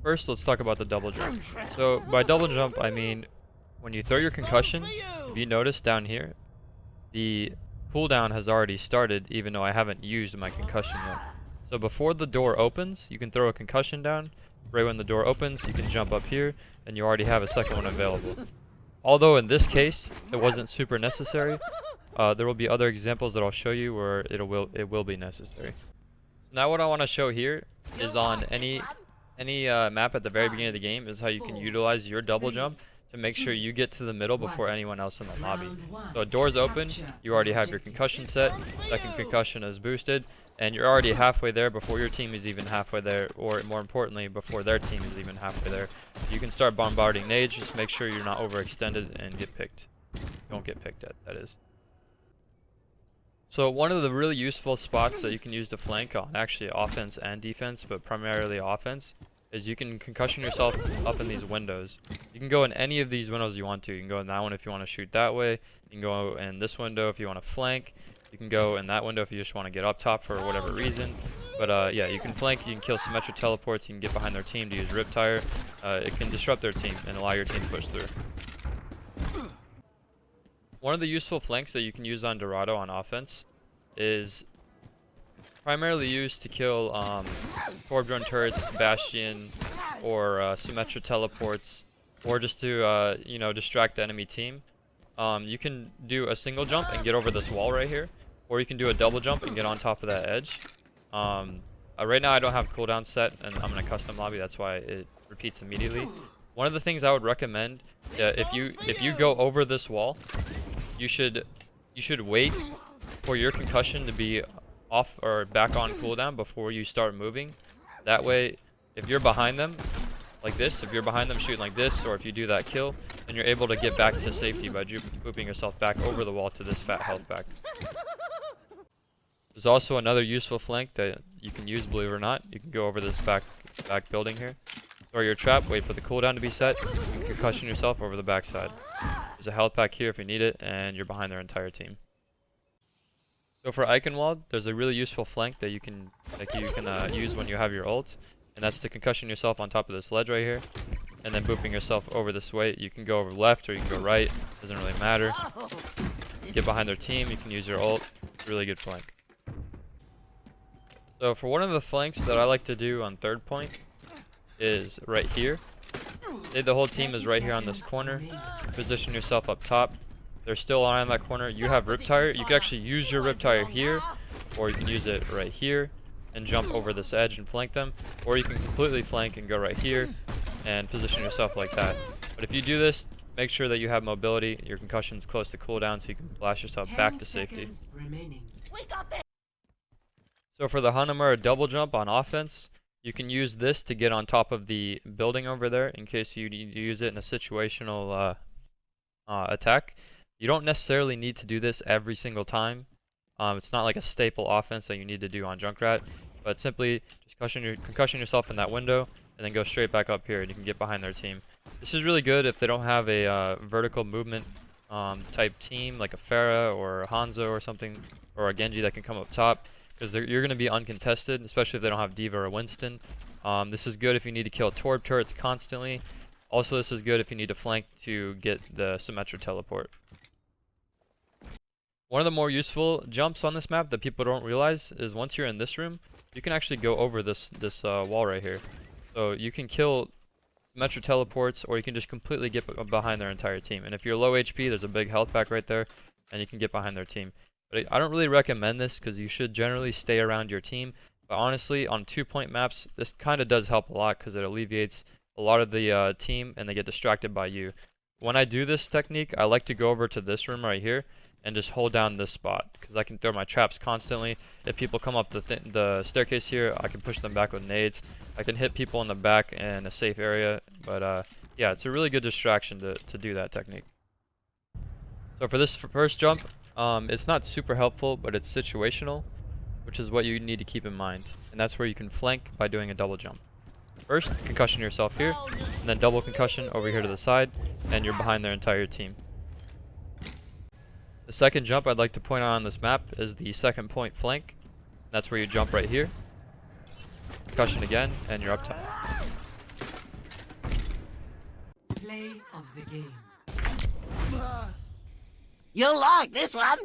First, let's talk about the double jump. So by double jump, I mean when you throw your concussion, if you notice down here, the cooldown has already started even though I haven't used my concussion yet. So before the door opens, you can throw a concussion down. Right when the door opens, you can jump up here and you already have a second one available. Although in this case, it wasn't super necessary, there will be other examples that I'll show you where it will be necessary. Now what I want to show here is on any map at the very beginning of the game is how you can utilize your double jump to make sure you get to the middle before anyone else in the lobby. So doors open, you already have your concussion set, second concussion is boosted, and you're already halfway there before your team is even halfway there, or more importantly, before their team is even halfway there. You can start bombarding nades, just make sure you're not overextended and get picked. Don't get picked at, that is. So one of the really useful spots that you can use to flank on actually offense and defense, but primarily offense, is you can concussion yourself up in these windows. You can go in any of these windows you want to. You can go in that one if you want to shoot that way. You can go in this window if you want to flank. You can go in that window if you just want to get up top for whatever reason. But yeah, you can flank, you can kill symmetric teleports, you can get behind their team to use Riptire. It can disrupt their team and allow your team to push through. One of the useful flanks that you can use on Dorado on offense is primarily used to kill Torb drone turrets, Bastion, or symmetric teleports, or just to you know, distract the enemy team. You can do a single jump and get over this wall right here, or you can do a double jump and get on top of that edge. Right now I don't have cooldown set, and I'm in a custom lobby, that's why it repeats immediately. One of the things I would recommend, if you go over this wall, you should wait for your concussion to be off or back on cooldown before you start moving. That way, if you're behind them like this, if you're behind them shooting like this, or if you do that kill, then you're able to get back to safety by booping yourself back over the wall to this fat health back. There's also another useful flank that you can use, believe it or not. You can go over this back building here, throw your trap, wait for the cooldown to be set, and concussion yourself over the backside. There's a health pack here if you need it, and you're behind their entire team. So for Eichenwalde, there's a really useful flank that you can use when you have your ult, and that's to concussion yourself on top of this ledge right here, and then booping yourself over this way. You can go over left or you can go right, doesn't really matter. Get behind their team, you can use your ult. It's a really good flank. So for one of the flanks that I like to do on third point is right here. Say the whole team is right here on this corner. Position yourself up top. They're still on that corner. You have Riptire. You can actually use your Riptire here, or you can use it right here and jump over this edge and flank them, or you can completely flank and go right here and position yourself like that. But if you do this, make sure that you have mobility, your concussion's close to cooldown, so you can blast yourself back to safety. So for the Hanamura double jump on offense, you can use this to get on top of the building over there in case you need to use it in a situational attack. You don't necessarily need to do this every single time. It's not like a staple offense that you need to do on Junkrat, but simply just concussion yourself in that window and then go straight back up here and you can get behind their team. This is really good if they don't have a vertical movement type team like a Pharah or a Hanzo or something, or a Genji that can come up top, because you're going to be uncontested, especially if they don't have D.Va or Winston. This is good if you need to kill Torb turrets constantly. Also, this is good if you need to flank to get the symmetric teleport. One of the more useful jumps on this map that people don't realize is once you're in this room, you can actually go over this wall right here. So you can kill symmetric teleports, or you can just completely get behind their entire team. And if you're low HP, there's a big health pack right there, and you can get behind their team. But I don't really recommend this because you should generally stay around your team. But honestly, on 2-point maps, this kind of does help a lot because it alleviates a lot of the team and they get distracted by you. When I do this technique, I like to go over to this room right here and just hold down this spot because I can throw my traps constantly. If people come up the staircase here, I can push them back with nades. I can hit people in the back in a safe area. But yeah, it's a really good distraction to do that technique. So for this first jump, it's not super helpful, but it's situational, which is what you need to keep in mind. And that's where you can flank by doing a double jump. First, concussion yourself here, and then double concussion over here to the side, and you're behind their entire team. The second jump I'd like to point out on this map is the second point flank. That's where you jump right here. Concussion again, and you're up top. Play of the game. You'll like this one.